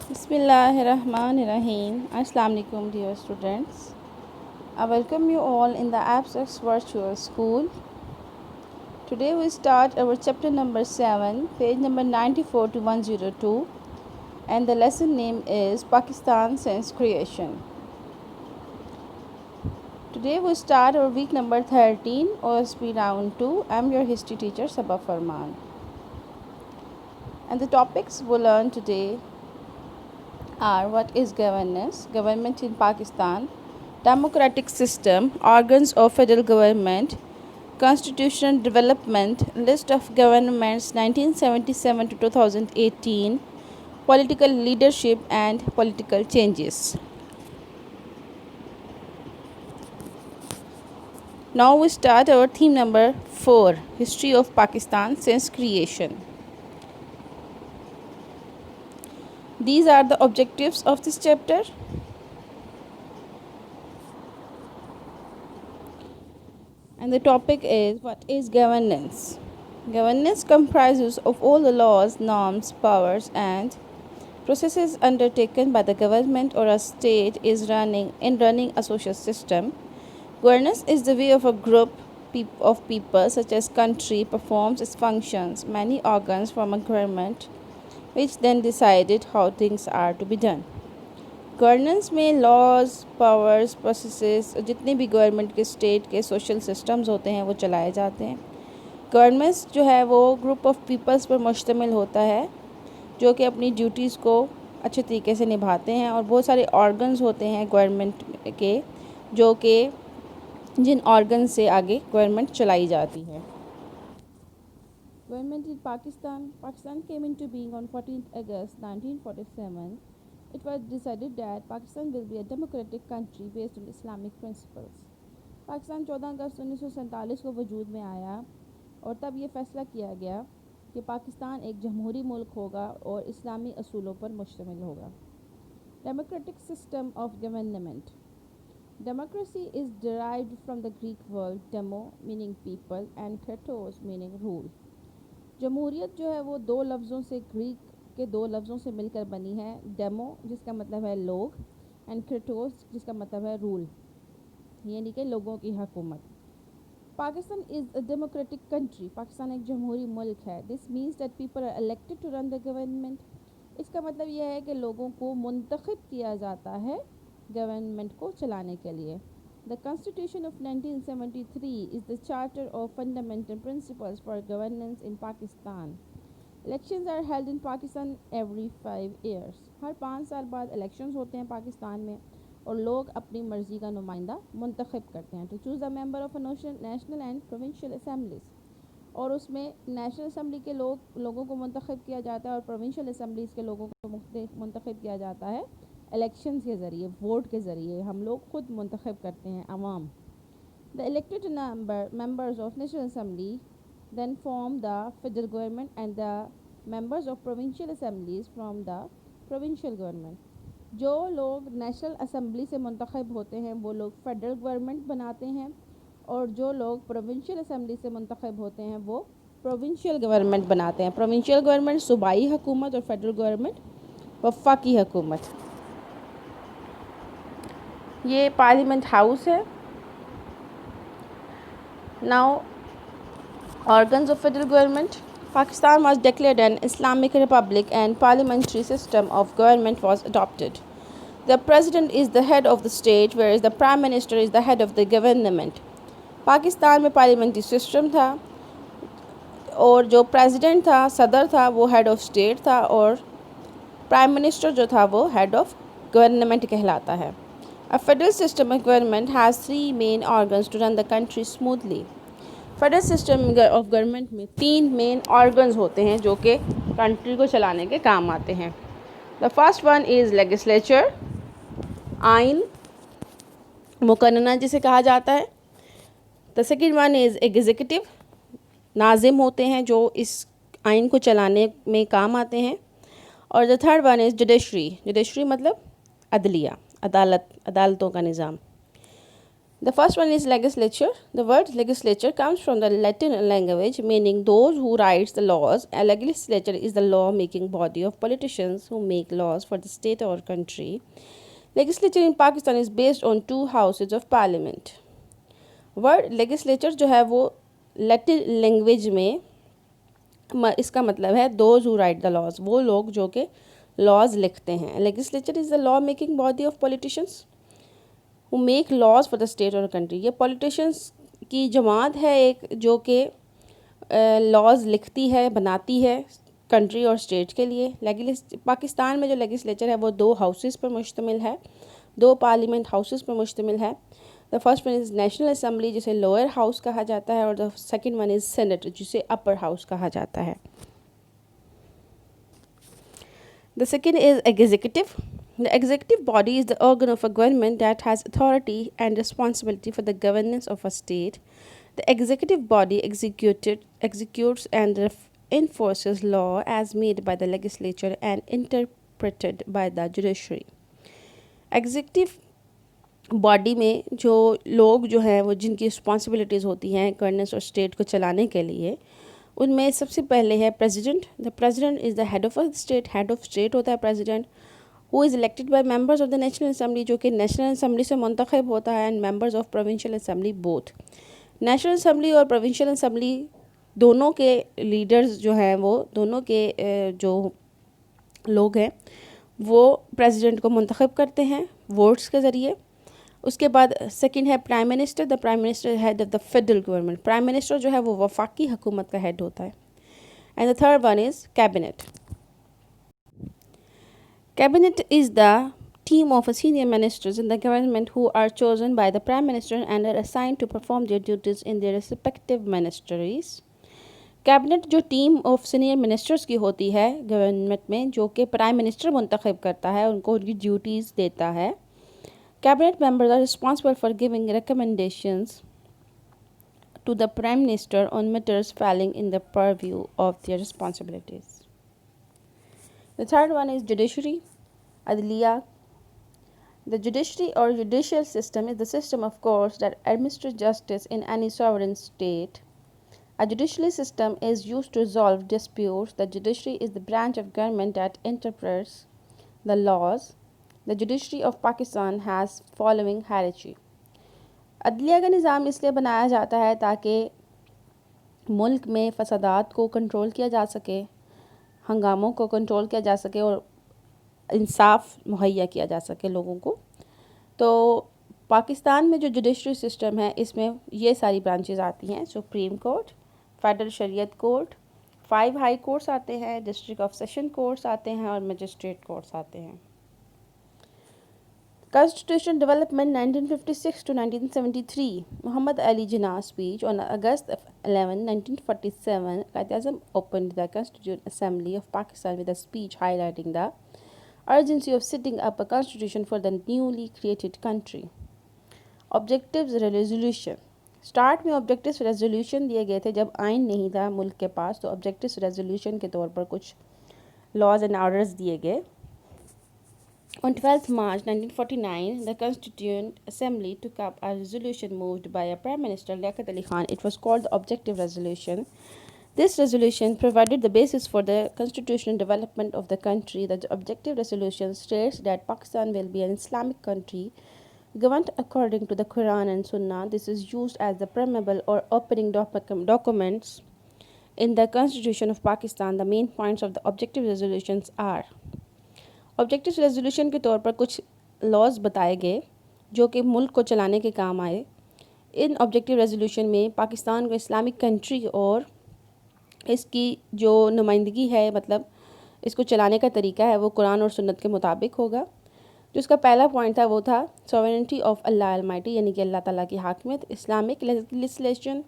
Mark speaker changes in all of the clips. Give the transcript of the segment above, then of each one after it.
Speaker 1: Bismillahirrahmanirrahim. Assalamu alaikum dear students. I welcome you all in the Abstracts Virtual School. Today we start our chapter number 7, page number 94 to 102, and the lesson name is Pakistan Since Creation. Today we start our week number 13, OSP round 2. I'm your history teacher Sabah Farman. And the topics we learn today are: what is governance, government in Pakistan, democratic system, organs of federal government, constitutional development, list of governments 1977 to 2018, political leadership and political changes. Now we start our theme number 4, history of Pakistan since creation. These are the objectives of this chapter. And the topic is: what is governance? Governance comprises of all the laws, norms, powers and processes undertaken by the government or a state is running a social system. Governance is the way of a group of people such as country performs its functions. Many organs form a government which then decided how things are to be done. Governance में laws, powers, processes, जितने भी government के state के social systems होते हैं वो चलाए जाते हैं. गवर्नेंस जो है वो ग्रुप ऑफ पीपल्स पर मुश्तमिल होता है जो कि अपनी ड्यूटीज़ को अच्छे तरीके से निभाते हैं. और बहुत सारे ऑर्गन्स होते हैं गवर्नमेंट के जो कि जिन ऑर्गन से आगे गवर्नमेंट चलाई जाती है. Government in Pakistan came into being on 14 August 1947. It was decided that Pakistan will be a democratic country based on Islamic principles. Pakistan 14 अगस्त 1947 को वजूद में आया और तब ये फ़ैसला किया गया कि पाकिस्तान एक जमहूरी मुल्क होगा और इस्लामी असूलों पर मुश्तमिल होगा. Democratic system of government. Democracy is derived from the Greek word demo meaning people and kratos meaning rule. जमहूरियत जो है वो दो लफ्ज़ों से ग्रीक के दो लफ्ज़ों से मिलकर बनी है. डेमो जिसका मतलब है लोग एंड क्रेटोस जिसका मतलब है रूल, यानी कि लोगों की हुकूमत. Pakistan is a democratic country. Pakistan एक जमहूरी मुल्क है. This means that people are elected to run the government. इसका मतलब यह है कि लोगों को मुंतखब किया जाता है गवर्नमेंट को चलाने के लिए. The Constitution of 1973 is the charter of fundamental principles for governance in Pakistan. Elections are held in Pakistan every 5 years. हर 5 साल बाद इलेक्शंस होते हैं पाकिस्तान में और लोग अपनी मर्ज़ी का नुमाइंदा मुंतखब करते हैं. To choose a member of national and provincial assemblies. और उसमें नेशनल असम्बली के लोगों को मुंतखब किया जाता है और प्रोविंशियल असम्बलीज़ के लोगों को मुंतखब किया जाता है इलेक्शंस के ज़रिए, वोट के ज़रिए. हम लोग खुद मुंतखब करते हैं अवाम. The elected members of national assembly then form the federal government and the members of provincial assemblies from the provincial government. जो लोग नेशनल असम्बली से मुंतखब होते हैं वो लोग फेडरल गवर्नमेंट बनाते हैं और जो लोग प्रोविंशियल असम्बली से मुंतखब होते हैं वो प्रोविंशियल गवर्नमेंट बनाते हैं. प्रोविंशियल गवर्नमेंट सूबाई हुकूमत और फेडरल गवर्नमेंट वफाकी हुकूमत. ये पार्लियामेंट हाउस है. Now organs of federal government. Pakistan was declared an Islamic republic and parliamentary system of government was adopted. The president is the head of the state whereas the prime minister is the head of the government. Pakistan में parliamentary system था और जो president था, सदर था, वो head of state था और प्राइम मिनिस्टर जो था वो हेड ऑफ गवर्नमेंट कहलाता है. A federal system of government has 3 main organs to run the country smoothly. Federal system of government में 3 मेन ऑर्गन्स होते हैं जो कि कंट्री को चलाने के काम आते हैं. The first one is legislature, आइन मुकन्नना जिसे कहा जाता है. The second one is executive, Nazim होते हैं जो इस आइन को चलाने में काम आते हैं. और the third one is judiciary. Judiciary मतलब अदलिया, अदालतों का निज़ाम. The first one is legislature. The word legislature comes from the Latin language meaning those who writes the laws. A legislature is the law-making body of politicians who make laws for the state or country. Legislature in Pakistan is based on two houses of parliament. Word legislature जो है वो Latin language में इसका मतलब है those who write the laws, वो लोग जो कि लॉज लिखते हैं. Legislature is the law making body of politicians who make laws for the state और कंट्री. ये पॉलिटिशियंस की जमात है एक जो कि लॉज लिखती है, बनाती है कंट्री और स्टेट के लिए. पाकिस्तान में जो लेजिस्लेचर है वो दो हाउसेस पर मुश्तमिल है, दो पार्लियामेंट हाउसेस पर मुश्तमिल है. The first one is national assembly जिसे लोअर हाउस कहा जाता है और the second one is senate जिसे अपर हाउस कहा जाता है. The second is executive. The executive body is the organ of a government that has authority and responsibility for the governance of a state. The executive body executes and enforces law as made by the legislature and interpreted by the judiciary. Executive body में जो लोग जो हैं वो जिनकी responsibilities होती हैं governance और स्टेट को चलाने के लिए, उनमें सबसे पहले है president. The president is the head of state. Head of state होता है president, who is elected by members of the national assembly जो कि नेशनल असम्बली से मुंतखब होता है, and members of provincial assembly both. National assembly और provincial assembly दोनों के लीडर्स जो हैं वो दोनों के जो लोग हैं वो प्रेसिडेंट को मुंतखब करते हैं वोट्स के ज़रिए. उसके बाद सेकंड है prime minister. The prime minister head of the federal government. Prime minister जो है वो वफाकी हुकूमत का हेड होता है. And the third one is cabinet. Cabinet is the team of senior ministers in the government who are chosen by the prime minister and are assigned to perform their duties in their respective ministries. Cabinet जो team of senior ministers की होती है government में जो कि prime minister मुंतखब करता है, उनको उनकी ड्यूटीज़ देता है. Cabinet members are responsible for giving recommendations to the Prime Minister on matters falling in the purview of their responsibilities. The third one is judiciary, Adliya. The judiciary or judicial system is the system of courts that administers justice in any sovereign state. A judicial system is used to resolve disputes. The judiciary is the branch of government that interprets the laws. The judiciary of Pakistan has following hierarchy. अदलिया का निज़ाम इसलिए बनाया जाता है ताकि मुल्क में फसादात को कंट्रोल किया जा सके, हंगामों को कंट्रोल किया जा सके और इंसाफ मुहैया किया जा सके लोगों को. तो पाकिस्तान में जो जुडिशरी सिस्टम है इसमें ये सारी ब्रांचेस आती हैं. सुप्रीम कोर्ट, फेडरल शरीयत कोर्ट, 5 हाई कोर्ट्स आते हैं, डिस्ट्रिक्ट ऑफ सेशन कोर्ट्स आते हैं और मजिस्ट्रेट कोर्ट्स आते हैं. Constitutional Development 1956 to 1973. Muhammad Ali Jinnah's speech on August 11, 1947, Quaid-e-Azam opened the Constituent Assembly of Pakistan with a speech highlighting the urgency of setting up a constitution for the newly created country. Objectives Resolution. Start में objectives resolution दिए गए थे जब आइन नहीं था मुल्क के पास, तो ऑब्जेक्टिव्स रेजोल्यूशन के तौर पर कुछ लॉज एंड ऑर्डर्स दिए गए. On 12th March 1949, the Constituent Assembly took up a resolution moved by a Prime Minister Liaquat Ali Khan. It was called the Objective Resolution. This resolution provided the basis for the constitutional development of the country. The Objective Resolution states that Pakistan will be an Islamic country governed according to the Quran and Sunnah. This is used as the preamble or opening documents in the Constitution of Pakistan. The main points of the Objective Resolutions are: objective resolution के तौर पर कुछ laws बताए गए जो कि मुल्क को चलाने के काम आए. इन ऑब्जेक्टिव रेजोल्यूशन में पाकिस्तान को इस्लामिक कंट्री और इसकी जो नुमाइंदगी है, मतलब इसको चलाने का तरीका है, वो कुरान और सुन्नत के मुताबिक होगा. जो उसका पहला पॉइंट था वो था सॉवरेनिटी ऑफ अल्लाह अलमाइटी, यानी कि अल्लाह ताला की हाकिमियत. Islamic legislation,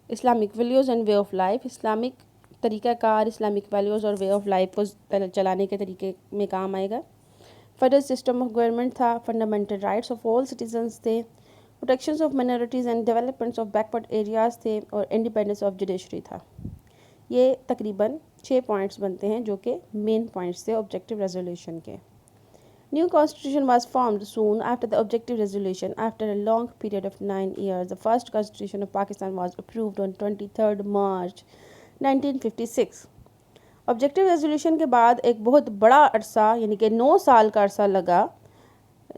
Speaker 1: Islamic values and way of life, Islamic तरीक़ाकार, इस्लामिक वैल्यूज़ और वे ऑफ लाइफ को चलाने के तरीके में काम आएगा. फेडरल सिस्टम ऑफ गवर्नमेंट था, fundamental rights of all citizens थे, protection of minorities and developments of backward areas थे, और इंडिपेंडेंस ऑफ जुडिशरी था. ये तकरीबन 6 पॉइंट्स बनते हैं जो कि मेन पॉइंट्स थे ऑब्जेक्टिव रेजोल्यूशन के. New constitution was formed soon after the objective resolution. After a long period of 9 years, the first constitution of Pakistan was approved on 23rd March 1956. Objective resolution के बाद एक बहुत बड़ा अरसा यानी कि 9 साल का अरसा लगा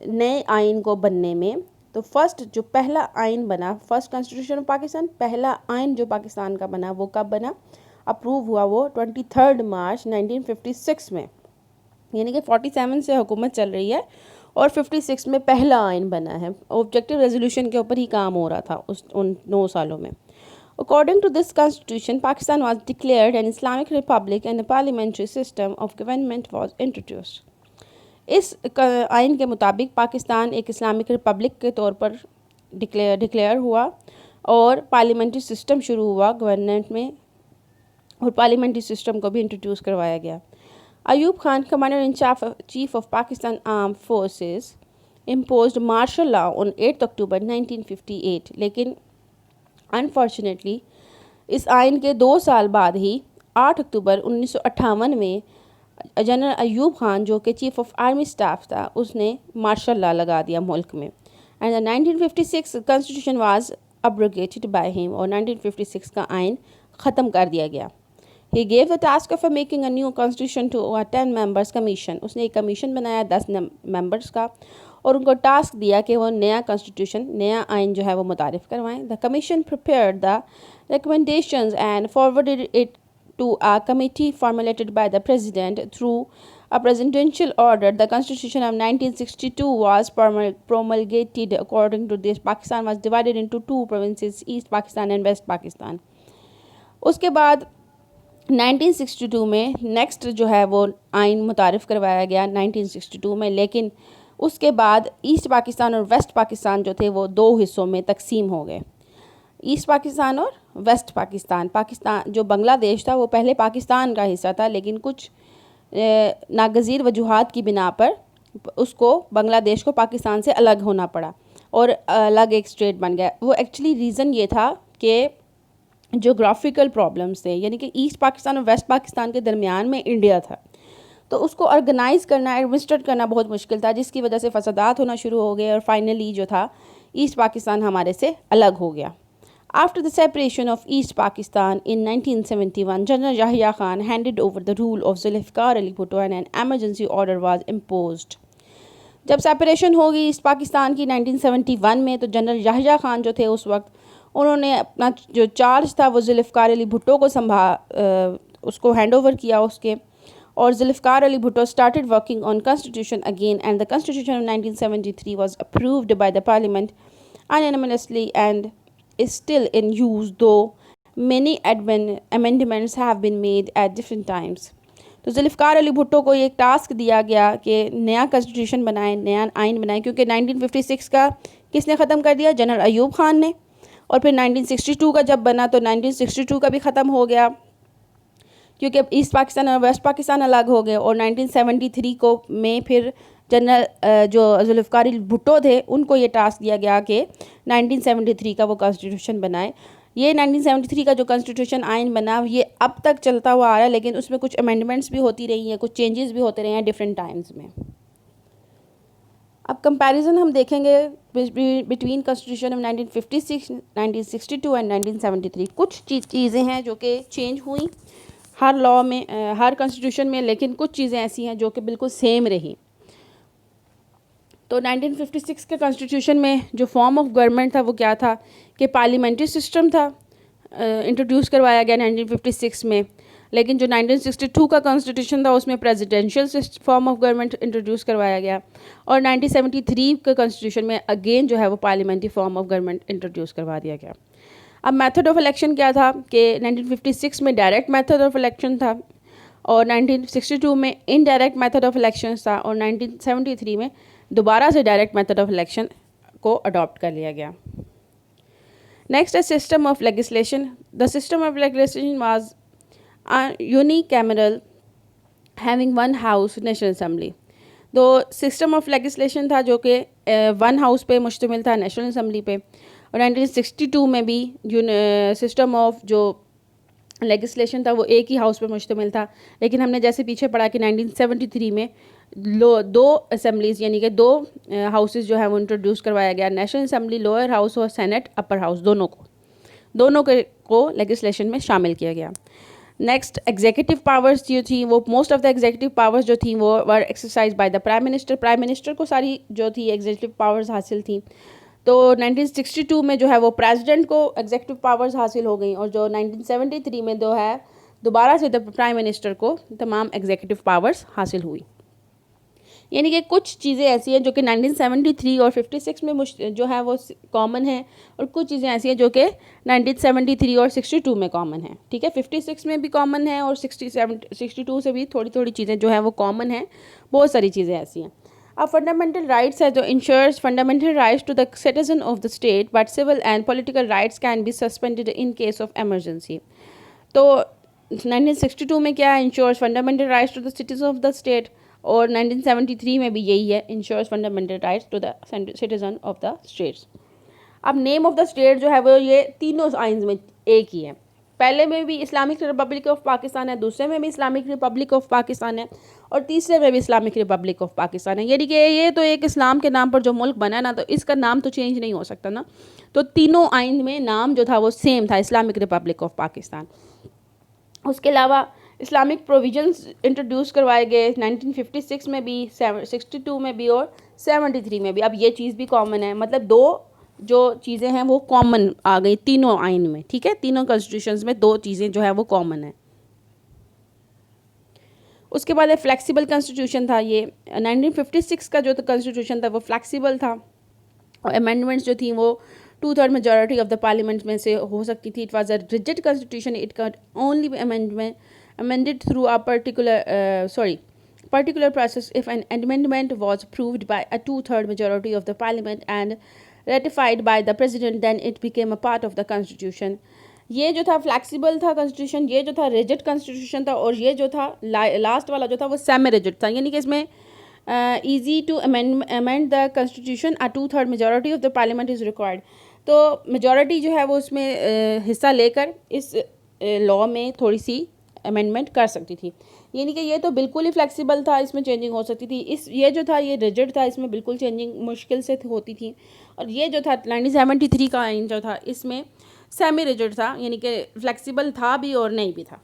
Speaker 1: नए आइन को बनने में। तो फर्स्ट जो पहला आइन बना, फर्स्ट कॉन्स्टिट्यूशन ऑफ पाकिस्तान, पहला आइन जो पाकिस्तान का बना वो कब बना, अप्रूव हुआ वो 23 मार्च 1956 में, यानी कि 47 से हुकूमत चल रही है और 56 में पहला आइन बना है। ऑब्जेक्टिव रेजोल्यूशन के ऊपर ही काम हो रहा था उन 9 सालों में। According to this constitution, Pakistan was declared an Islamic republic and a parliamentary system of government was introduced. इस आइन के मुताबिक पाकिस्तान एक इस्लामिक रिपब्लिक के तौर पर डिक्लेयर हुआ और पार्लियामेंट्री सिस्टम शुरू हुआ गवर्नमेंट में, और पार्लियामेंट्री सिस्टम को भी इंट्रोड्यूस करवाया गया। Ayub Khan, commander in chief of Pakistan arm forces, imposed martial law on 8 October 1958, लेकिन अनफॉर्चुनेटली इस आइन के 2 साल बाद ही 8 अक्टूबर 1958 में जनरल अयूब खान जो कि चीफ ऑफ आर्मी स्टाफ था उसने मार्शल लॉ लगा दिया मुल्क में, and the 1956 constitution was abrogated by him, और 1956 का आइन ख़त्म कर दिया गया। He gave the task of making a new constitution to a 10 members commission, उसने एक कमीशन बनाया 10 मेंबर्स का और उनको टास्क दिया कि वो नया कॉन्स्टिट्यूशन, नया आइन जो है वो मुतारिफ़ करवाएं। The commission prepared the recommendations and forwarded it to a committee formulated by the president through a presidential order. The constitution of 1962 was promulgated. According to this, Pakistan was divided into 2 provinces, East Pakistan and West Pakistan. उसके बाद 1962 में next जो है वो आइन मुतारिफ़ करवाया गया 1962 में, लेकिन उसके बाद ईस्ट पाकिस्तान और वेस्ट पाकिस्तान जो थे वो 2 हिस्सों में तकसीम हो गए। ईस्ट पाकिस्तान और वेस्ट पाकिस्तान। पाकिस्तान जो बांग्लादेश था वो पहले पाकिस्तान का हिस्सा था, लेकिन कुछ नागज़ीर वजूहात की बिना पर उसको बांग्लादेश को पाकिस्तान से अलग होना पड़ा और अलग एक स्टेट बन गया। वो एक्चुअली रीज़न ये था कि जोग्राफिकल प्रॉब्लम्स थे, यानी कि ईस्ट पाकिस्तान और वेस्ट पाकिस्तान के दरमियान में इंडिया था, तो उसको ऑर्गेनाइज़ करना, एडमिनिस्ट्रेट करना बहुत मुश्किल था, जिसकी वजह से फसादात होना शुरू हो गए और फाइनली जो था ईस्ट पाकिस्तान हमारे से अलग हो गया। After the separation of East Pakistan in 1971, General Yahya Khan handed over the rule of Zulfikar Ali Bhutto and an emergency order was imposed. जब सेपरेशन हो गई ईस्ट पाकिस्तान की 1971 में, तो जनरल याह्या खान जो थे उस वक्त, उन्होंने अपना जो चार्ज था वो जुल्फ़िकार अली भुट्टो को उसको हैंड ओवर किया उसके, और Zulfikar Ali Bhutto started working on constitution again, and the constitution of 1973 was approved by the parliament unanimously and is still in use, though many amendments have been made at different times. तो जुल्फ़िकार अली भुट्टो को एक task दिया गया कि नया कॉन्स्टिट्यूशन बनाएं, नया आइन बनाएं, क्योंकि 1956 का किसने ख़त्म कर दिया, जनरल अयूब खान ने, और फिर 1962 का जब बना तो 1962 का भी ख़त्म हो गया क्योंकि ईस्ट पाकिस्तान और वेस्ट पाकिस्तान अलग हो गए, और 1973 को में फिर जनरल जो जुल्फ़िकार अली भुट्टो थे उनको ये टास्क दिया गया कि 1973 का वो कॉन्स्टिट्यूशन बनाए। ये 1973 का जो कॉन्स्टिट्यूशन आइन बना ये अब तक चलता हुआ आ रहा है, लेकिन उसमें कुछ अमेंडमेंट्स भी होती रही हैं, कुछ चेंजेस भी होते रहे हैं डिफरेंट टाइम्स में। अब कंपैरिजन हम देखेंगे बिटवीन कॉन्स्टिट्यूशन ऑफ 1956, 1962 एंड 1973। कुछ चीज़ें हैं जो कि चेंज हुई हर लॉ में, हर कॉन्स्टिट्यूशन में, लेकिन कुछ चीज़ें ऐसी हैं जो कि बिल्कुल सेम रही। तो 1956 के कॉन्स्टिट्यूशन में जो फॉर्म ऑफ गवर्नमेंट था वो क्या था कि पार्लियामेंट्री सिस्टम था, इंट्रोड्यूस करवाया गया 1956 में, लेकिन जो 1962 का कॉन्स्टिट्यूशन था उसमें presidential form of government introduce करवाया गया, और 1973 के कॉन्स्टिट्यूशन में अगेन जो है वो parliamentary form of government introduce करवा दिया गया। अब मेथड ऑफ इलेक्शन क्या था कि 1956 में डायरेक्ट मेथड ऑफ इलेक्शन था, और 1962 में इनडायरेक्ट मेथड ऑफ इलेक्शन था, और 1973 में दोबारा से डायरेक्ट मेथड ऑफ इलेक्शन को अडॉप्ट कर लिया गया। नेक्स्ट है system of legislation. The system of legislation was unicameral having 1 house national assembly. तो सिस्टम ऑफ लेजिस्लेशन था जो कि 1 हाउस पे मुश्तमिल था, नेशनल असेंबली पे, और 1962 में भी सिस्टम ऑफ जो लेजिस्लेशन था वो एक ही हाउस पे मुश्तमिल था, लेकिन हमने जैसे पीछे पढ़ा कि 1973 में दो असेंबलीज यानी कि दो हाउसेस जो है वो इंट्रोड्यूस करवाया गया, नेशनल असेंबली लोअर हाउस और सेनेट अपर हाउस, दोनों को लेजिस्लेशन में शामिल किया गया। नेक्स्ट, एग्जीक्यूटिव पावर्स जो थी वो most of the executive powers जो थी वो were exercise by the prime minister को सारी जो थी एग्जीक्यूटिव पावर्स हासिल थी। तो 1962 में जो है वो प्रेसिडेंट को एग्जीक्यूटिव पावर्स हासिल हो गई और जो 1973 में जो है दोबारा से प्राइम मिनिस्टर को तमाम एग्जीक्यूटिव पावर्स हासिल हुई। यानी कि कुछ चीज़ें ऐसी हैं जो कि 1973 और 56 में जो है वो कॉमन है, और कुछ चीज़ें ऐसी हैं जो कि 1973 और 62 में कॉमन है। ठीक है, 56 में भी कॉमन है और 62 से भी थोड़ी थोड़ी चीज़ें जो है वो कॉमन है, बहुत सारी चीज़ें ऐसी हैं। अब फंडामेंटल राइट्स है जो ensures fundamental rights to the citizen of the state, but civil and political rights can be suspended in case of emergency. तो 1962 में क्या है, ensures fundamental rights to the citizen of the state, और 1973 में भी यही है, ensures fundamental rights to the citizen of the states. अब नेम ऑफ द स्टेट जो है वो ये तीनों आइन्स में एक ही है। पहले में भी इस्लामिक रिपब्लिक ऑफ पाकिस्तान है, दूसरे में भी इस्लामिक रिपब्लिक ऑफ पाकिस्तान है, और तीसरे में भी इस्लामिक रिपब्लिक ऑफ पाकिस्तान है। यानी कि ये तो एक इस्लाम के नाम पर जो मुल्क बना है ना, तो इसका नाम तो चेंज नहीं हो सकता ना। तो तीनों आइन में नाम जो था वो सेम था, इस्लामिक रिपब्लिक ऑफ पाकिस्तान। उसके अलावा इस्लामिक प्रोविजंस इंट्रोड्यूस करवाए गए 1956 में भी, 62 में भी और 73 में भी। अब ये चीज़ भी कॉमन है, मतलब दो जो चीज़ें हैं वो कॉमन आ गई तीनों आइन में। ठीक है, तीनों कॉन्स्टिट्यूशंस में दो चीज़ें जो है वो कॉमन है। उसके बाद फ्लेक्सिबल कॉन्स्टिट्यूशन था ये 1956 का जो कॉन्स्टिट्यूशन था वो फ्लेक्सिबल था, और अमेंडमेंट्स जो थी वो 2/3 मेजॉरिटी ऑफ द पार्लियामेंट में से हो सकती थी। It was a rigid constitution, it can only be amended through a particular process if an amendment was approved by a 2/3 majority of the parliament and ratified by the president, then it became a part of the constitution. ये जो था flexible था constitution, ये जो था rigid constitution था, और ये जो था लास्ट वाला जो था वो सेमी रिजिड था। यानी कि इसमें easy to amend the constitution, a 2/3 majority of the parliament is required। तो मेजॉरिटी जो है वो उसमें हिस्सा लेकर इस लॉ में थोड़ी सी अमेंडमेंट कर सकती थी। यानी कि ये तो बिल्कुल ही फ्लेक्सिबल था, इसमें चेंजिंग हो सकती थी। ये जो था ये रिजिड था, इसमें बिल्कुल चेंजिंग मुश्किल से होती थी। और ये जो था 1973 का आइन जो था इसमें सेमी रिजिड था, यानी कि फ्लेक्सिबल था भी और नहीं भी था।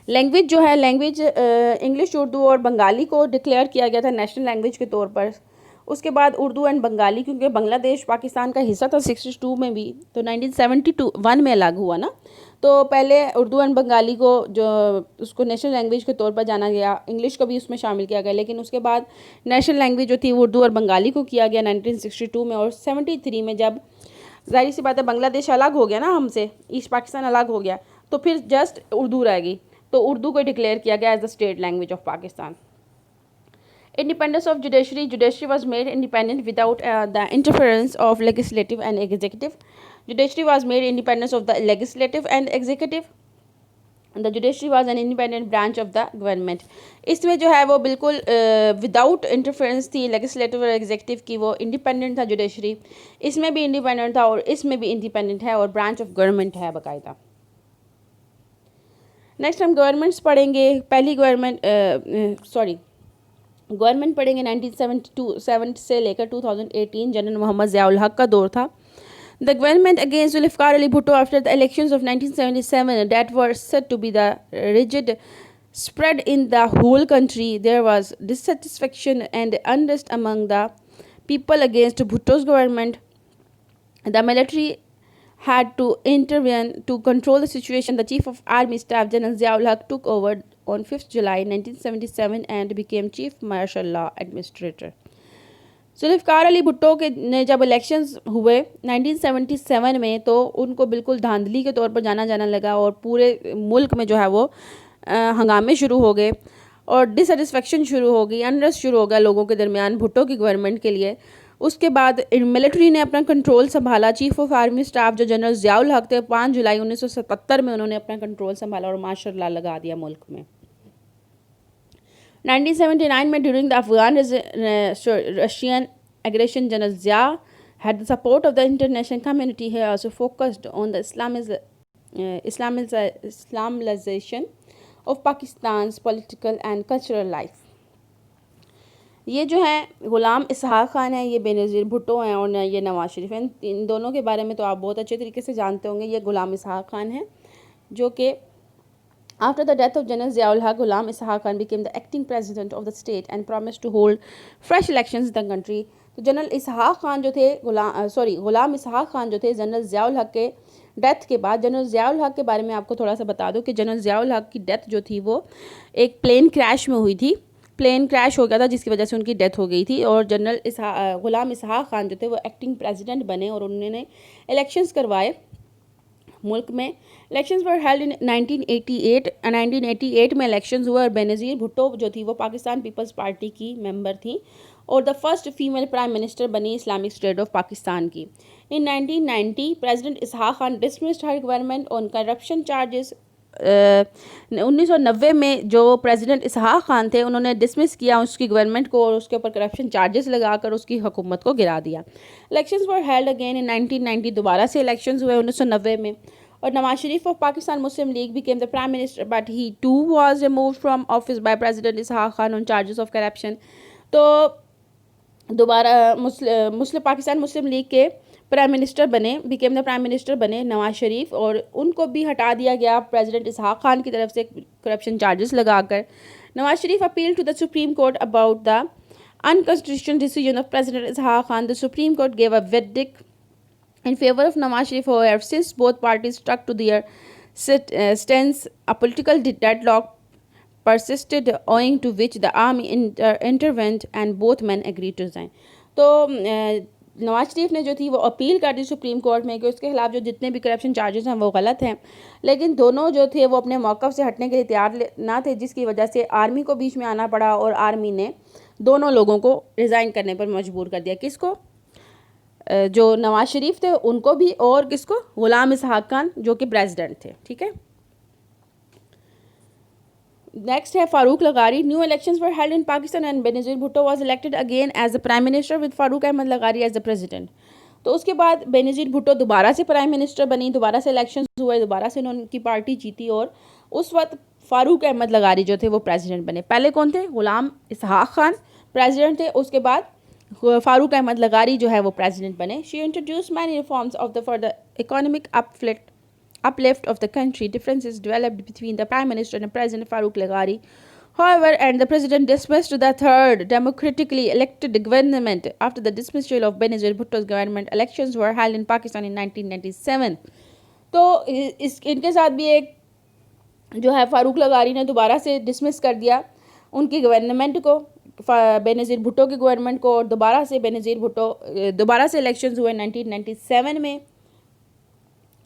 Speaker 1: लैंग्वेज जो है, लैंग्वेज इंग्लिश, उर्दू और बंगाली को डिक्लेयर किया गया था नेशनल लैंग्वेज के तौर पर। उसके बाद उर्दू एंड बंगाली, क्योंकि बांग्लादेश पाकिस्तान का हिस्सा था 62 में भी, तो 1971 में अलग हुआ ना, तो पहले उर्दू एंड बंगाली को जो उसको नेशनल लैंग्वेज के तौर पर जाना गया, इंग्लिश को भी उसमें शामिल किया गया, लेकिन उसके बाद नेशनल लैंग्वेज जो थी उर्दू और बंगाली को किया गया 1962 में। और 73 में जब जाहिर सी बात है बांग्लादेश अलग हो गया ना हमसे, ईस्ट पाकिस्तान अलग हो गया, तो फिर जस्ट उर्दू रह गई, तो उर्दू को डिक्लेयर किया गया as the state language of Pakistan. Independence of judiciary. Judiciary was made independent without the interference of legislative and executive. Judiciary was made independent of the legislative and executive. And the judiciary was an independent branch of the government. इसमें जो है वो बिल्कुल without interference थी legislative और executive की, वो independent था जुडिशरी। इसमें भी इंडिपेंडेंट था और इसमें भी इंडिपेंडेंट है, और ब्रांच ऑफ गवर्नमेंट है बाकायदा। नेक्स्ट हम गवर्नमेंट्स पढ़ेंगे। पहली गवर्नमेंट पढ़ेंगे 1972 से लेकर 2018, जनरल मोहम्मद ज़ियाउल हक का दौर था। The government against Zulfikar Ali Bhutto after the elections of 1977 that were said to be the rigid spread in the whole country. There was dissatisfaction and unrest among the people against Bhutto's government. The military had to intervene to control the situation. The Chief of Army Staff, General Ziaul Haq, took over on 5th July 1977 and became Chief Martial Law Administrator. Zulfikar Ali Bhutto के ने जब elections हुए 1977 में, तो उनको बिल्कुल धांधली के तौर पर जाना लगा, और पूरे मुल्क में जो है वो हंगामे शुरू हो गए और डिससेटिस्फेक्शन शुरू हो गई, अनरेस्ट शुरू हो गया लोगों के दरमियान भुट्टो की गवर्नमेंट के लिए। उसके बाद मिलिट्री ने अपना कंट्रोल संभाला। चीफ ऑफ आर्मी स्टाफ जो जनरल ज़ियाउल हक थे, 5 जुलाई 1977 में उन्होंने अपना कंट्रोल संभाला और मार्शल लॉ लगा दिया मुल्क में। 1979 में during the Afghan Russian aggression, General Zia had the support of the international community. He also focused on the Islamization of Pakistan's political and cultural life. ये जो है ग़ुलाम इसहाक़ खान है, ये बेनज़ीर भुट्टो हैं और ये नवाज शरीफ हैं। इन दोनों के बारे में तो आप बहुत अच्छे तरीके से जानते होंगे। ये ग़ुलाम इसहाक़ खान है जो कि After the death of General Ziaul Haq, Ghulam Ishaq Khan became the acting president of the state and promised to hold fresh elections in the country. तो जनरल इसहाक़ खान जो थे ग़ुलाम इसहाक़ खान जो थे जनरल ज़ियाउल हक़ के डेथ के बाद, जनरल ज़ियाउल हक़ के बारे में आपको थोड़ा सा बता दूं कि जनरल ज़ियाउल हक़ की डेथ जो थी वो एक प्लेन क्रैश में हुई थी। प्लेन क्रैश हो गया था जिसकी वजह से उनकी डेथ हो गई थी और जनरल ग़ुलाम इसहाक़ खान जो थे वो एक्टिंग प्रेसिडेंट बने और उन्होंने इलेक्शंस करवाए मुल्क में। इलेक्शंस वर हेल्ड इन 1988 1988 में इलेक्शंस हुए और बेनज़ीर भुट्टो जो थी वो पाकिस्तान पीपल्स पार्टी की मेंबर थी और the first female prime minister बनी इस्लामिक स्टेट ऑफ पाकिस्तान की। इन 1990 president Ishaq Khan dismissed her government on corruption charges. 1990 में जो प्रेसिडेंट इसहाक़ खान थे उन्होंने डिसमिस किया उसकी गवर्नमेंट को और उसके ऊपर करप्शन चार्जेस लगाकर उसकी हुकूमत को गिरा दिया। Elections were held again in 1990, दोबारा से इलेक्शंस हुए 1990 में और Nawaz Sharif of Pakistan Muslim League became the prime minister but he too was removed from office by president Ishaq Khan on charges of corruption. तो दोबारा पाकिस्तान मुस्लिम लीग के प्राइम मिनिस्टर बने, बिकेम द प्राइम मिनिस्टर बने नवाज शरीफ और उनको भी हटा दिया गया प्रेसिडेंट इसहाक़ खान की तरफ से करप्शन चार्जेस लगाकर। Nawaz Sharif appeal to the supreme court about the unconstitutional decision of president Ishaq Khan. The supreme court gave a verdict in favor of Nawaz Sharif. However, since both parties stuck to their stance, a political deadlock persisted, owing to which the army intervened and both men agreed to resign. तो नवाज शरीफ ने जो थी वो appeal कर दी supreme court में कि उसके खिलाफ जो जितने भी करप्शन चार्जेस हैं वो गलत हैं, लेकिन दोनों जो थे वो अपने मौक़िफ़ से हटने के लिए तैयार ना थे, जिसकी वजह से आर्मी को बीच में आना पड़ा और आर्मी ने दोनों लोगों को रिज़ाइन करने पर मजबूर कर दिया। किसको? जो नवाज शरीफ थे उनको भी और किसको? ग़ुलाम इसहाक़ खान जो कि प्रेसिडेंट थे। ठीक है, नेक्स्ट है Farooq लगारी। New elections were held in Pakistan and Benazir Bhutto was elected again as the prime minister with Farooq Ahmad लगारी as the president. तो उसके बाद बेनज़ीर भुट्टो दोबारा से प्राइम मिनिस्टर बनी, दोबारा से इलेक्शंस हुए, दोबारा से उनकी पार्टी जीती और उस वक्त फारूक अहमद लगारी जो थे वो प्रेसिडेंट बने। पहले कौन थे? ग़ुलाम इसहाक़ खान प्रेसिडेंट थे, उसके बाद फारूक अहमद लगारी जो है वो प्रेसिडेंट बने। She introduce many reforms of the for the economic uplift of the country. Differences developed between the Prime Minister and President Farooq Lagari. However, and the President dismissed the third democratically elected government after the dismissal of Benazir Bhutto's government. Elections were held in Pakistan in 1997. तो इनके साथ भी एक जो है फारूक लगारी ने दोबारा से डिसमिस कर दिया उनकी गवर्नमेंट को, बेनज़ीर भुट्टो की गवर्नमेंट को, और दोबारा से बेनज़ीर भुट्टो दोबारा से इलेक्शंस हुए 1997 में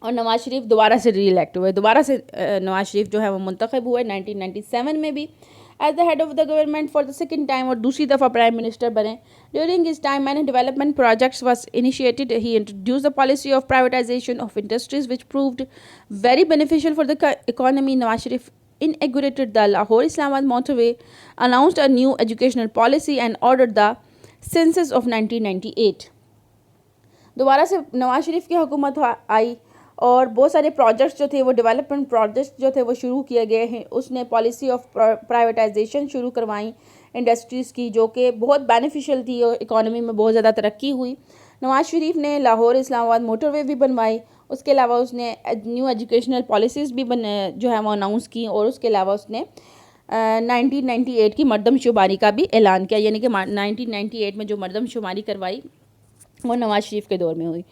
Speaker 1: और नवाज शरीफ दोबारा से री इलेक्ट हुए। दोबारा से नवाज शरीफ जो है वो मुंतखब हुए 1997 में भी as the head of the government for the second time और दूसरी दफ़ा प्राइम मिनिस्टर बने। During his time many development projects was initiated. He introduce the policy of privatization of industries which proved very beneficial for the economy. Nawaz Sharif inaugurated the Lahore-Islamabad motorway, announced a new educational policy and ordered the census of 1998. दोबारा से नवाज शरीफ की हुकूमत आई और बहुत सारे projects जो थे वो डेवलपमेंट प्रोजेक्ट्स जो थे वो शुरू किए गए हैं। उसने पॉलिसी ऑफ प्राइवेटाइजेशन शुरू करवाई इंडस्ट्रीज़ की, जो कि बहुत बेनिफिशियल थी और इकोनॉमी में बहुत ज़्यादा तरक्की हुई। नवाज शरीफ ने लाहौर इस्लामाबाद मोटरवे भी बनवाई, उसके अलावा उसने न्यू एजुकेशनल पॉलिसीज़ भी जो है वो अनाउंस की और उसके अलावा उसने 1998 की मरदमशुमारी का भी ऐलान किया, यानी कि 1998 में जो मरदमशुमारी करवाई वो नवाज शरीफ के दौर में हुई।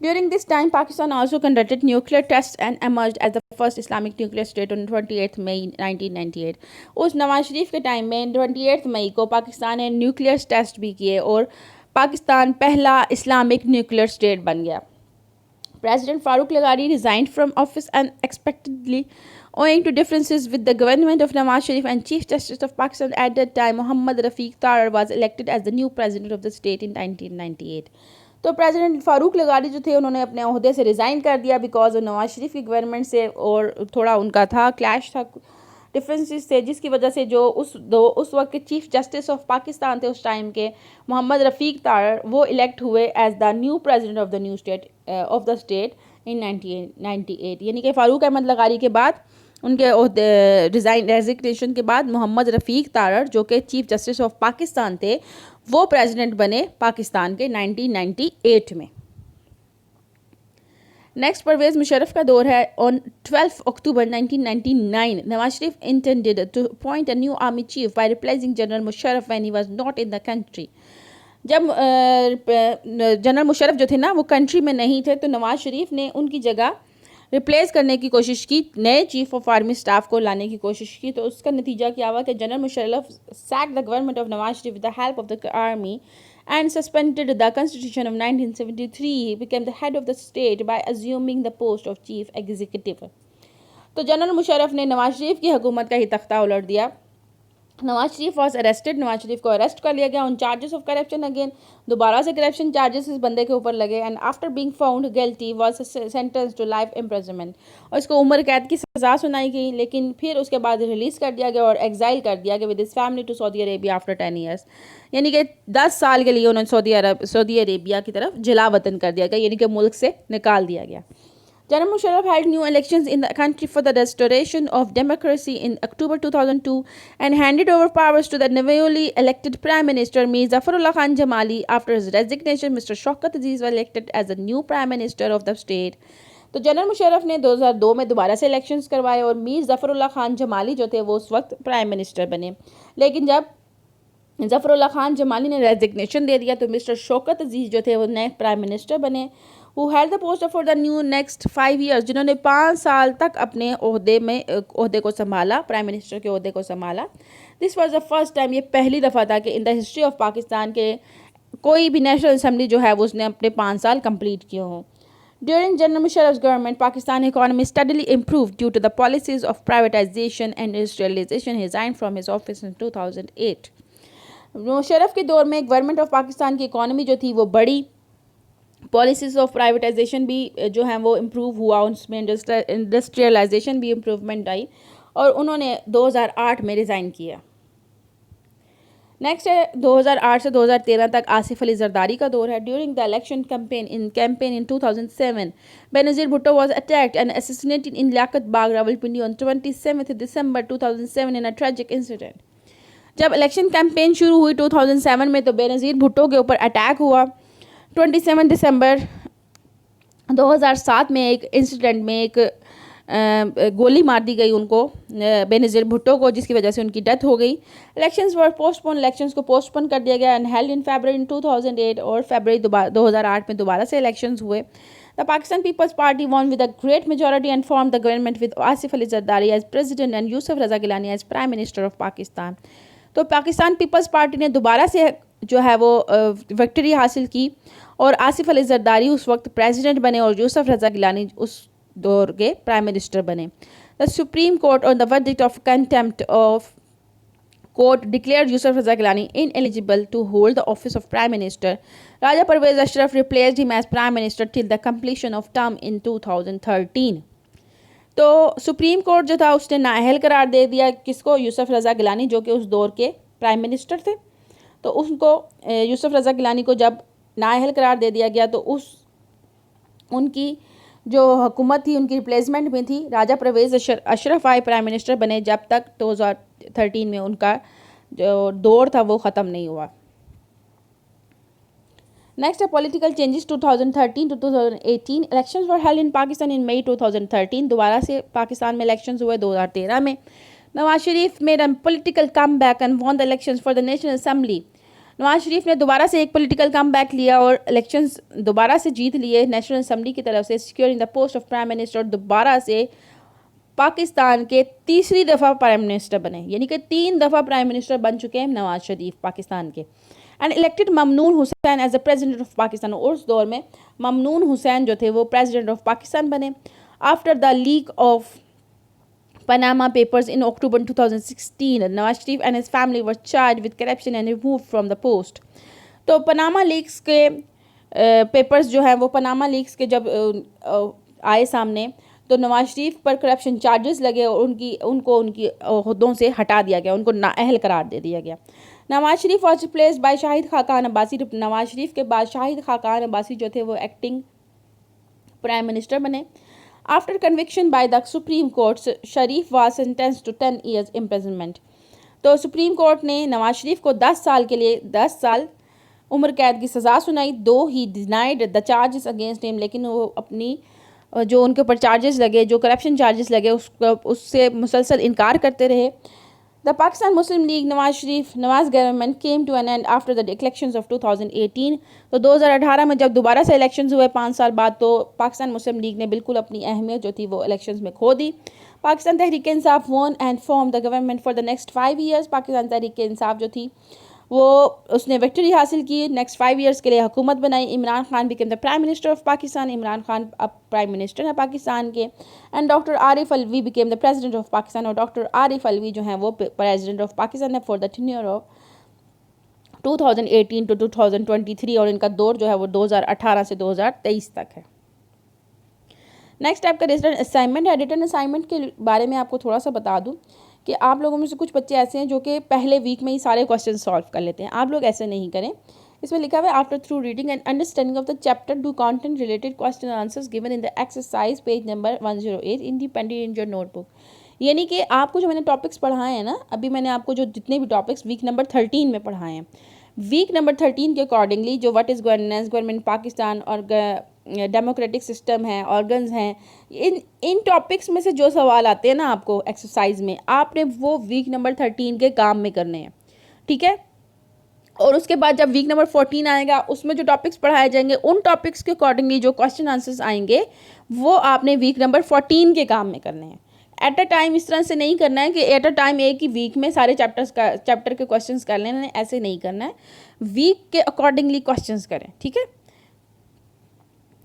Speaker 1: During this time, Pakistan also conducted nuclear tests and emerged as the first Islamic nuclear state on 28th May 1998. उस नवाज शरीफ के टाइम में 28 मई को पाकिस्तान ने न्यूक्लियर टेस्ट भी किए और पाकिस्तान पहला इस्लामिक न्यूक्लियर स्टेट बन गया। President Farooq Lagari resigned from office unexpectedly owing to differences with the government of Nawaz Sharif, and Chief Justice of Pakistan at that time, Muhammad Rafiq Tarar, was elected as the new president of the state in 1998. तो president Farooq लगारी जो थे उन्होंने अपने अहदे से resign कर दिया because Nawaz Sharif की government से और थोड़ा उनका था क्लैश था, डिफरेंसेस थे, जिसकी वजह से जो उस वक्त के चीफ जस्टिस ऑफ पाकिस्तान थे उस टाइम के मोहम्मद रफ़ीक तारर, वो इलेक्ट हुए as the new president of the new state of the state in 1998। यानी कि फ़ारूक अहमद लगारी के बाद उनके रेजिग्नेशन के बाद मोहम्मद रफ़ीक तारड़ जो कि चीफ जस्टिस ऑफ पाकिस्तान थे वो प्रेसिडेंट बने पाकिस्तान के 1998 में। नेक्स्ट परवेज़ मुशर्रफ का दौर है। On 12 October 1999 Nawaz Sharif intended to appoint a new army chief by replacing general Musharraf when he was not in the country. जब जनरल मुशर्रफ जो थे ना वो कंट्री में नहीं थे तो नवाज शरीफ ने उनकी जगह रिप्लेस करने की कोशिश की, नए चीफ ऑफ आर्मी स्टाफ को लाने की कोशिश की। तो उसका नतीजा क्या हुआ कि general Musharraf sac the government of Nawaz Sharif with the help of the army and suspended the constitution of 1973. He became the head of the state by assuming the post of chief executive. तो जनरल मुशर्रफ ने नवाज शरीफ की हुकूमत का ही तख्ता उलट दिया। Nawaz Sharif was arrested, Nawaz Sharif को arrest कर लिया गया on charges of corruption again. दोबारा से करप्शन चार्जेस इस बंदे के ऊपर लगे and after being found guilty was sentence to life imprisonment. और इसको उम्र कैद की सज़ा सुनाई गई, लेकिन फिर उसके बाद रिलीज़ कर दिया गया और एग्जाइल कर दिया गया with his family to Saudi Arabia after 10 years. यानी कि 10 साल के लिए उन्होंने सऊदी अरेबिया की तरफ जला वतन कर दिया गया, यानी कि मुल्क से निकाल दिया गया। General Musharraf held new elections in the country for the restoration of democracy in October 2002 and handed over powers to the newly elected Prime Minister Mir Zafarullah Khan Jamali. After his resignation, Mr. Shaukat Aziz was elected as the new Prime Minister of the state. तो general Musharraf ने 2002 में दोबारा से elections करवाए और मीर ज़फ़रुल्लाह खान जमाली जो थे वो उस वक्त प्राइम मिनिस्टर बने। लेकिन जब ज़फ़रुल्लाह खान जमाली ने रेजिग्नेशन दे दिया तो मिस्टर शौकत अजीज़ जो थे वो नए प्राइम मिनिस्टर बने। Who held the post for the new next 5 years, जिन्होंने 5 साल तक अपने ओहदे को संभाला, प्राइम मिनिस्टर के ओहदे को संभाला। This was the first time, ये पहली दफ़ा था कि in the history of Pakistan के कोई भी नेशनल असम्बली जो है वो उसने अपने 5 साल कंप्लीट किए हों। During General Musharraf's government, Pakistan economy steadily improved due to the policies of privatization and industrialization. He resigned from his office in 2008. Musharraf के दौर में गवर्नमेंट ऑफ पाकिस्तान की इकॉनमी जो थी वो बड़ी, पॉलिसीज़ ऑफ प्राइवेटाइजेशन भी जो है वो इम्प्रूव हुआ, उसमें इंडस्ट्रियलाइजेशन भी इम्प्रूवमेंट आई और उन्होंने 2008 में रिज़ाइन किया। नेक्स्ट है 2008 से 2013 तक आसिफ अली जरदारी का दौर है। During the election campaign in 2007 Benazir Bhutto was attacked and assassinated in Liaquat Bagh Rawalpindi on 27 December 2007 in a tragic incident. जब इलेक्शन कैंपेन शुरू हुई 2007 में तो बेनज़ीर भुट्टो के ऊपर अटैक हुआ। 27 दिसंबर 2007 में एक इंसिडेंट में एक गोली मार दी गई उनको, बेनज़ीर भुट्टो को, जिसकी वजह से उनकी डेथ हो गई। इलेक्शंस वर पोस्टपोन, इलेक्शंस को पोस्टपोन कर दिया गया एंड हेल्ड इन फरवरी इन 2008 और फरवरी 2008 में दोबारा से इलेक्शंस हुए। The Pakistan people's party won with a great majority and form the government with Asif Ali Zardari as president and Yusuf Raza Gilani as prime minister of Pakistan. तो पाकिस्तान पीपल्स पार्टी ने दोबारा से जो है वो विक्ट्री हासिल की और आसिफ अली जरदारी उस वक्त प्रेसिडेंट बने और यूसुफ रज़ा गिलानी उस दौर के प्राइम मिनिस्टर बने। The supreme court on the verdict of contempt of court declared Yusuf Raza Gilani ineligible to hold the office of prime minister. Raja Pervez Ashraf replaced him as prime minister till the completion of term in 2013। तो supreme court जो था उसने नाअहल करार दे दिया किसको, यूसुफ रज़ा गिलानी जो कि उस दौर के प्राइम मिनिस्टर थे। तो उसको यूसुफ रज़ा गिलानी को जब नाअहल करार दे दिया गया तो उनकी जो हुकूमत थी उनकी रिप्लेसमेंट में थी राजा परवेज़ अशरफ आए प्राइम मिनिस्टर बने जब तक 2013 में उनका जो दौर था वो ख़त्म नहीं हुआ। नेक्स्ट है political changes 2013 to 2018। Elections were held in Pakistan in May 2013। दोबारा से पाकिस्तान में इलेक्शंस हुए 2013 में। Nawaz Sharif made a political comeback and won the elections for the national assembly. Nawaz Sharif ने दोबारा से एक पॉलिटिकल कम बैक लिया और इलेक्शंस दोबारा से जीत लिए नेशनल असम्बली की तरफ से, securing the post of prime minister. दोबारा से पाकिस्तान के तीसरी दफ़ा प्राइम मिनिस्टर बने, यानी कि 3 दफ़ा प्राइम मिनिस्टर बन चुके हैं नवाज शरीफ पाकिस्तान के। And elected Mamnoon Hussain as the president of Pakistan. और उस दौर में ममनून हुसैन जो थे वो प्रेसिडेंट ऑफ पाकिस्तान बने। After the leak of Panama Papers in October 2016, Nawaz Sharif and his family were charged with corruption and removed from the post. तो पनामा लीक्स के पेपर्स जो हैं वो पनामा लीक्स के जब आए सामने तो नवाज शरीफ पर करप्शन चार्जेस लगे और उनको उनकी ओहदों से हटा दिया गया, उनको नाअहल करार दे दिया गया। Nawaz Sharif was replaced by Shahid Khaqan Abbasi. Nawaz Sharif के बाद शाहिद खाकान अब्बासी जो थे वो एक्टिंग प्राइम मिनिस्टर बने। After conviction by the Supreme Court, Sharif was sentenced to 10 years imprisonment. तो सुप्रीम कोर्ट ने नवाज शरीफ को 10 साल के लिए 10 साल उम्र कैद की सज़ा सुनाई. दो ही denied the charges against him, लेकिन वो अपनी जो उनके ऊपर चार्जेस लगे, जो करप्शन चार्जेस लगे, उससे मुसलसल इनकार करते रहे. The Pakistan Muslim league Nawaz government came to an end after the elections of 2018. तो 2018 में जब दोबारा से इलेक्शंस हुए 5 साल बाद, तो पाकिस्तान मुस्लिम लीग ने बिल्कुल अपनी अहमियत जो थी वो इलेक्शंस में खो दी. Pakistan Tehreek Insaf won and form the government for the next 5 years. Pakistan Tehreek Insaf जो थी वो उसने विक्ट्री हासिल की. नेक्स्ट 5 ईयर्स के लिए हुकूमत बनाई. Imran Khan became the prime minister of Pakistan. Imran Khan अब प्राइम मिनिस्टर है पाकिस्तान के. And doctor Arif Alvi became the president of Pakistan. और डॉक्टर आरिफ अलवी जो हैं वो प्रेसिडेंट ऑफ पाकिस्तान है for the tenure of 2018 to 2023. और इनका दौर जो है वो 2018 से 2023 तक है. नेक्स्ट आपका रिटर्न असाइनमेंट है. रिटर्न असाइनमेंट के बारे में आपको थोड़ा सा बता दूं कि आप लोगों में से कुछ बच्चे ऐसे हैं जो कि पहले वीक में ही सारे क्वेश्चन सॉल्व कर लेते हैं. आप लोग ऐसे नहीं करें. इसमें लिखा हुआ है after through reading and understanding of the chapter do content related question answers given in the exercise page number 108 independent in your notebook. यानी कि आपको जो मैंने टॉपिक्स पढ़ाए हैं ना, अभी मैंने आपको जो जितने भी टॉपिक्स वीक नंबर 13 में पढ़ाए हैं, वीक नंबर 13 के अकॉर्डिंगली जो what is governance, government Pakistan और डेमोक्रेटिक सिस्टम है, ऑर्गन्स हैं, इन टॉपिक्स में से जो सवाल आते हैं ना आपको एक्सरसाइज में, आपने वो वीक नंबर 13 के काम में करने हैं. ठीक है. और उसके बाद जब वीक नंबर 14 आएगा उसमें जो टॉपिक्स पढ़ाए जाएंगे उन टॉपिक्स के अकॉर्डिंगली जो क्वेश्चन आंसर्स आएंगे वो आपने वीक नंबर 14 के काम में करने हैं. एट अ टाइम इस तरह से नहीं करना है कि एट अ टाइम एक ही वीक में सारे चैप्टर के क्वेश्चंस कर लेना है. ऐसे नहीं करना है. वीक के अकॉर्डिंगली क्वेश्चंस करें. ठीक है.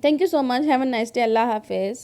Speaker 1: Thank you so much. Have a nice day. Allah हाफिज़.